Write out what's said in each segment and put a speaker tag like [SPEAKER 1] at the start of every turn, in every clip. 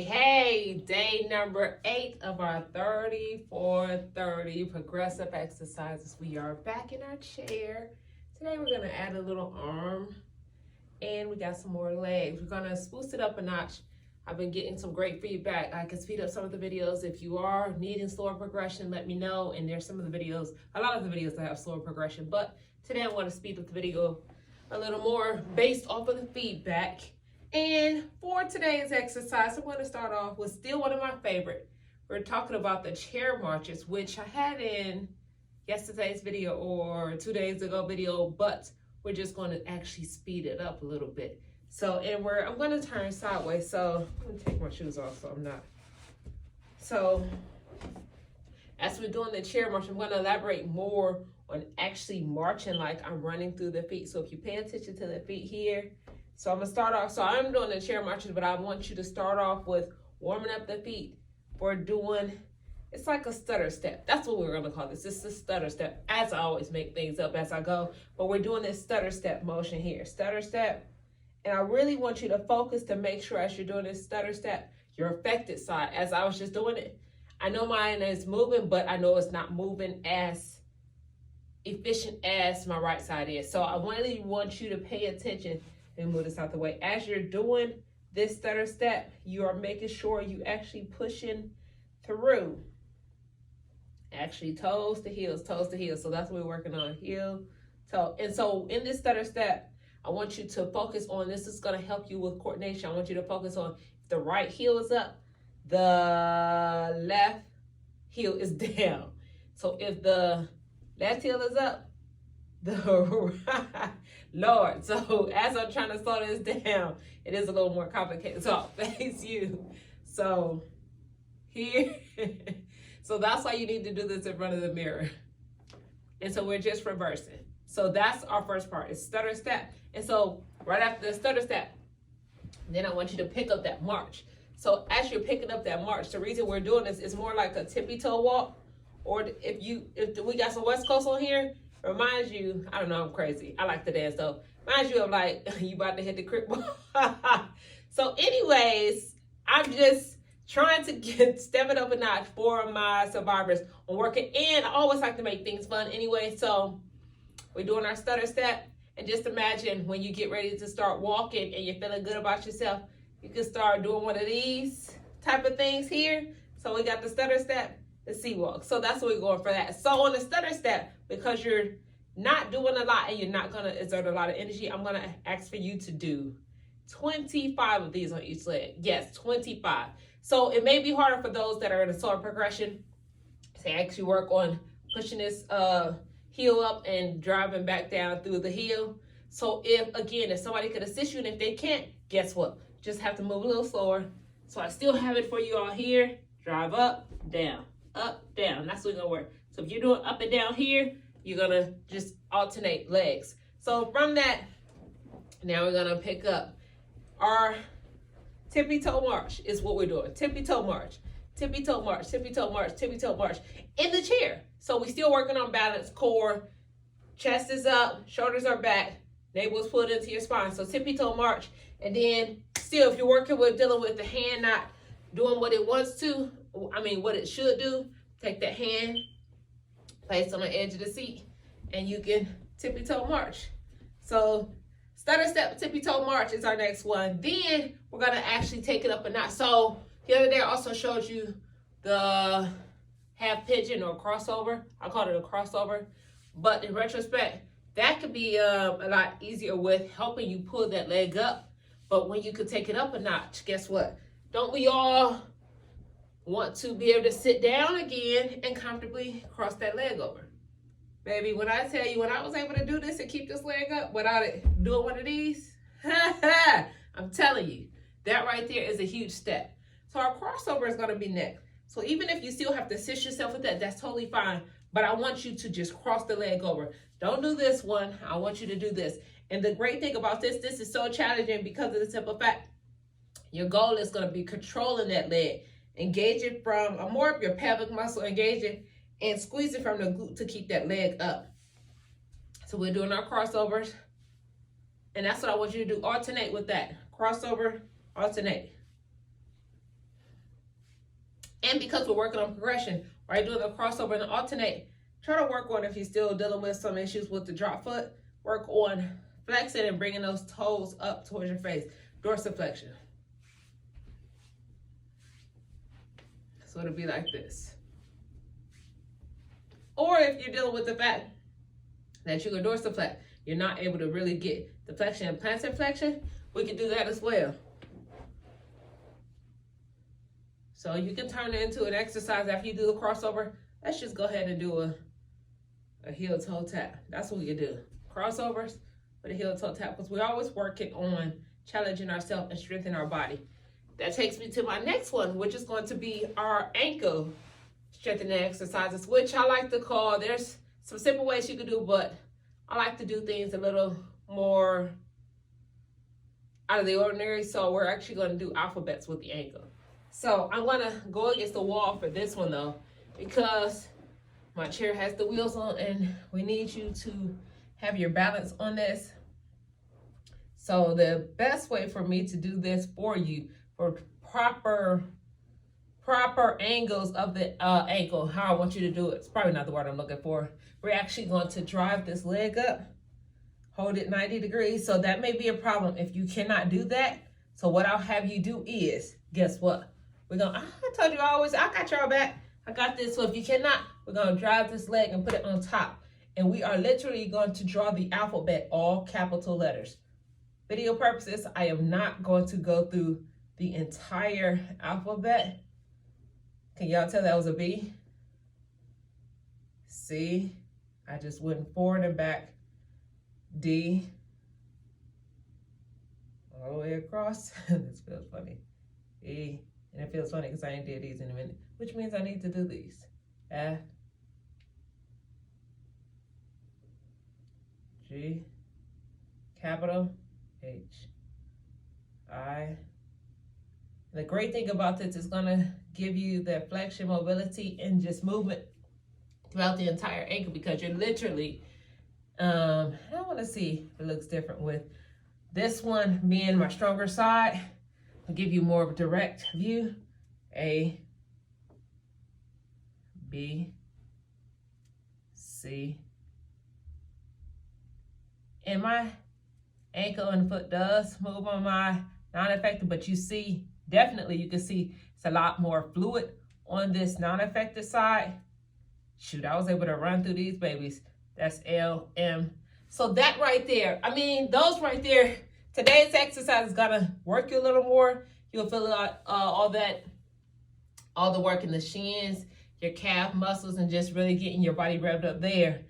[SPEAKER 1] Hey, day number 8 of our 34-30 progressive exercises. We are back in our chair. Today we're gonna add a little arm and we got some more legs. We're gonna spruce it up a notch. I've been getting some great feedback. I can speed up some of the videos. If you are needing slower progression, let me know. And there's some of the videos, a lot of the videos that have slower progression, but today I want to speed up the video a little more based off of the feedback. And for today's exercise, I'm going to start off with still one of my favorite. We're talking about the chair marches, which I had in yesterday's video or 2 days ago video, but we're just going to actually speed it up a little bit. So, and I'm going to turn sideways. So I'm going to take my shoes off so I'm not. So as we're doing the chair march, I'm going to elaborate more on actually marching like I'm running through the feet. So if you pay attention to the feet here, so I'm gonna start off, so I'm doing the chair marches, but I want you to start off with warming up the feet for doing, it's like a stutter step. That's what we're gonna call this. This is a stutter step. As I always make things up as I go, but we're doing this stutter step motion here. Stutter step, and I really want you to focus to make sure as you're doing this stutter step, your affected side, as I was just doing it. I know mine is moving, but I know it's not moving as efficient as my right side is. So I really want you to pay attention and move this out the way. As you're doing this stutter step, you are making sure you actually pushing through. Actually toes to heels, toes to heels. So that's what we're working on, heel, toe. And so in this stutter step, I want you to focus on, this is gonna help you with coordination. I want you to focus on if the right heel is up, the left heel is down. So if the left heel is up, the right, Lord. So as I'm trying to slow this down, it is a little more complicated. So I'll face you. So here. So that's why you need to do this in front of the mirror. And so we're just reversing. So that's our first part, is stutter step. And so right after the stutter step, then I want you to pick up that march. So as you're picking up that march, the reason we're doing this is more like a tippy toe walk. Or if we got some West Coast on here, reminds you, I don't know, I'm crazy. I like to dance though. Reminds you of like, you about to hit the crib. So anyways, I'm just trying to step it up a notch for my survivors on working. And I always like to make things fun anyway. So we're doing our stutter step. And just imagine when you get ready to start walking and you're feeling good about yourself, you can start doing one of these type of things here. So we got the stutter step, the sea walk. So that's what we're going for that. So on the stutter step, because you're not doing a lot and you're not going to exert a lot of energy, I'm going to ask for you to do 25 of these on each leg. Yes, 25. So it may be harder for those that are in a slower progression to actually work on pushing this heel up and driving back down through the heel. So if somebody could assist you, and if they can't, guess what? Just have to move a little slower. So I still have it for you all here. Drive up, down, up, down. That's what we're gonna work. So if you're doing up and down here, you're gonna just alternate legs. So from that, now we're gonna pick up our tippy toe march is what we're doing. Tippy toe march, tippy toe march, tippy toe march, tippy toe march in the chair. So we're still working on balance, core, chest is up, shoulders are back, navel is pulled into your spine. So tippy toe march. And then still, if you're working with dealing with the hand not doing what it wants to, what it should do, take that hand, place on the edge of the seat, and you can tippy toe march. So stutter step, tippy toe march is our next one. Then we're gonna actually take it up a notch. So the other day I also showed you the half pigeon or crossover. I called it a crossover, but in retrospect, that could be a lot easier with helping you pull that leg up. But when you could take it up a notch, guess what? Don't we all want to be able to sit down again and comfortably cross that leg over? Baby, when I tell you, when I was able to do this and keep this leg up without it doing one of these, I'm telling you, that right there is a huge step. So our crossover is gonna be next. So even if you still have to assist yourself with that, that's totally fine. But I want you to just cross the leg over. Don't do this one, I want you to do this. And the great thing about this is so challenging because of the simple fact, your goal is gonna be controlling that leg. Engage it from more of your pelvic muscle, engage it and squeeze it from the glute to keep that leg up. So we're doing our crossovers. And that's what I want you to do. Alternate with that. Crossover, alternate. And because we're working on progression, right, doing the crossover and the alternate, try to work on, if you're still dealing with some issues with the drop foot, work on flexing and bringing those toes up towards your face, dorsiflexion. So it'll be like this. Or if you're dealing with the fact that you go dorsiflex, you're not able to really get the flexion and plantar flexion, we can do that as well. So you can turn it into an exercise after you do the crossover. Let's just go ahead and do a heel toe tap. That's what we can do. Crossovers with a heel toe tap, because we're always working on challenging ourselves and strengthening our body. That takes me to my next one, which is going to be our ankle strengthening exercises, which I like to call, there's some simple ways you can do, but I like to do things a little more out of the ordinary. So we're actually going to do alphabets with the ankle. So I'm going to go against the wall for this one though, because my chair has the wheels on and we need you to have your balance on this. So the best way for me to do this for you, for proper angles of the ankle, how I want you to do it, it's probably not the word I'm looking for. We're actually going to drive this leg up, hold it 90 degrees. So that may be a problem if you cannot do that. So what I'll have you do is, guess what? I told you always, I got y'all back. I got this. So if you cannot, we're going to drive this leg and put it on top. And we are literally going to draw the alphabet, all capital letters. Video purposes, I am not going to go through the entire alphabet. Can y'all tell that was a B? C. I just went forward and back. D. All the way across. This feels funny. E. And it feels funny because I ain't did these in a minute, which means I need to do these. F. G. Capital H. I. The great thing about this is going to give you that flexion, mobility, and just movement throughout the entire ankle, because you're literally, I want to see if it looks different with this one being my stronger side. I'll give you more of a direct view. A, B, C. And my ankle and foot does move on my non-affected, but you see, definitely you can see it's a lot more fluid on this non-affected side. Shoot, I was able to run through these babies. That's L, M. So that right there, I mean, those right there, today's exercise is gonna work you a little more. You'll feel all the work in the shins, your calf muscles, and just really getting your body revved up there.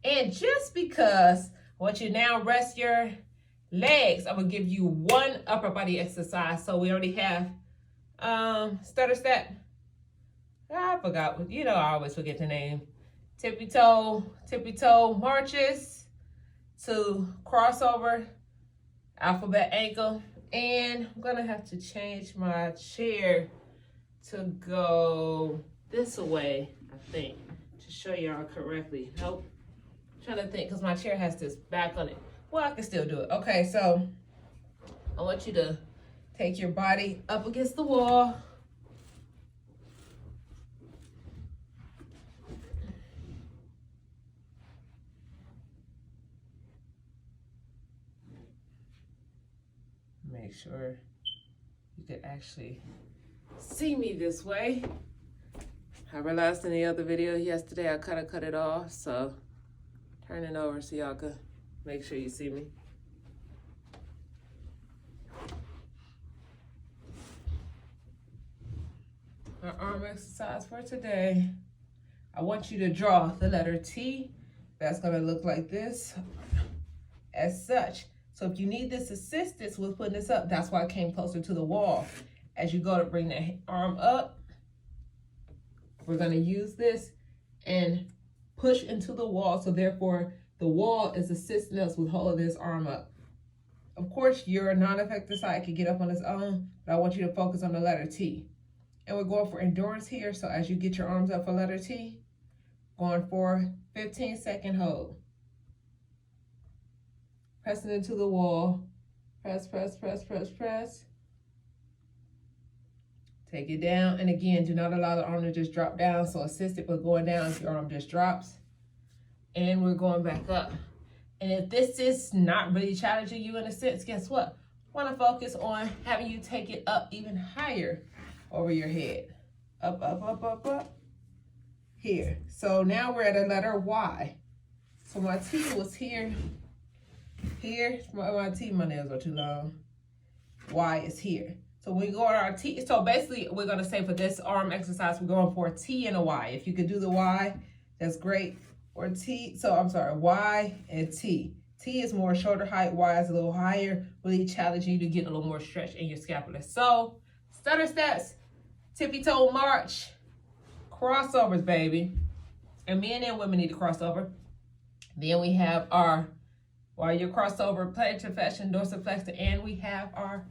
[SPEAKER 1] And just because I want you to now rest your legs, I'm gonna give you one upper body exercise. So we already have stutter step. I forgot, I always forget the name. Tippy toe marches to crossover, alphabet ankle. And I'm gonna have to change my chair to go this way, I think, to show y'all correctly. Nope, I'm trying to think, because my chair has this back on it. Well, I can still do it. Okay, so I want you to take your body up against the wall. Make sure you can actually see me this way. I realized in the other video yesterday I cut it off, so turn it over so y'all can make sure you see me. Our arm exercise for today. I want you to draw the letter T. That's gonna look like this, as such. So if you need this assistance with putting this up, that's why I came closer to the wall. As you go to bring that arm up, we're gonna use this and push into the wall. So therefore, the wall is assisting us with holding this arm up. Of course, your non-affected side can get up on its own, but I want you to focus on the letter T. And we're going for endurance here. So as you get your arms up for letter T, going for 15-second hold. Pressing into the wall. Press, press, press, press, press. Take it down. And again, do not allow the arm to just drop down. So assist it with going down if your arm just drops. And we're going back up. And if this is not really challenging you in a sense, guess what? I want to focus on having you take it up even higher over your head. Up, up, up, up, up. Here. So now we're at a letter Y. So my T was here. Here. My T, my nails are too long. Y is here. So when we go on our T, so basically we're going to say for this arm exercise, we're going for a T and a Y. If you could do the Y, that's great. Or T, so I'm sorry, Y and T. T is more shoulder height, Y is a little higher, really challenging you to get a little more stretch in your scapula. So, stutter steps, tippy toe march, crossovers, baby. And men and women need to cross over. Then we have our, while you're crossover, plantar flexion, dorsiflexion, and we have our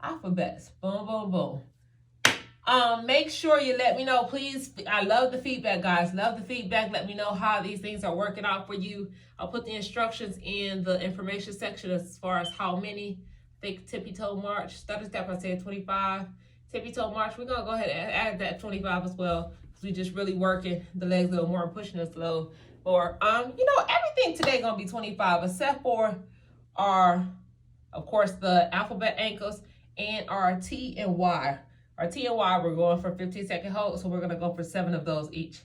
[SPEAKER 1] alphabets. Boom, boom, boom. Make sure you let me know, please. I love the feedback, guys. Love the feedback. Let me know how these things are working out for you. I'll put the instructions in the information section as far as how many. I think tippy toe march, stutter step, I said 25. Tippy toe march, we're going to go ahead and add that 25 as well, because we're just really working the legs a little more and pushing us a little more. You know, everything today going to be 25 except for our, of course, the alphabet ankles and our T and Y. Our T and Y, we're going for 15-second hold, so we're going to go for 7 of those each.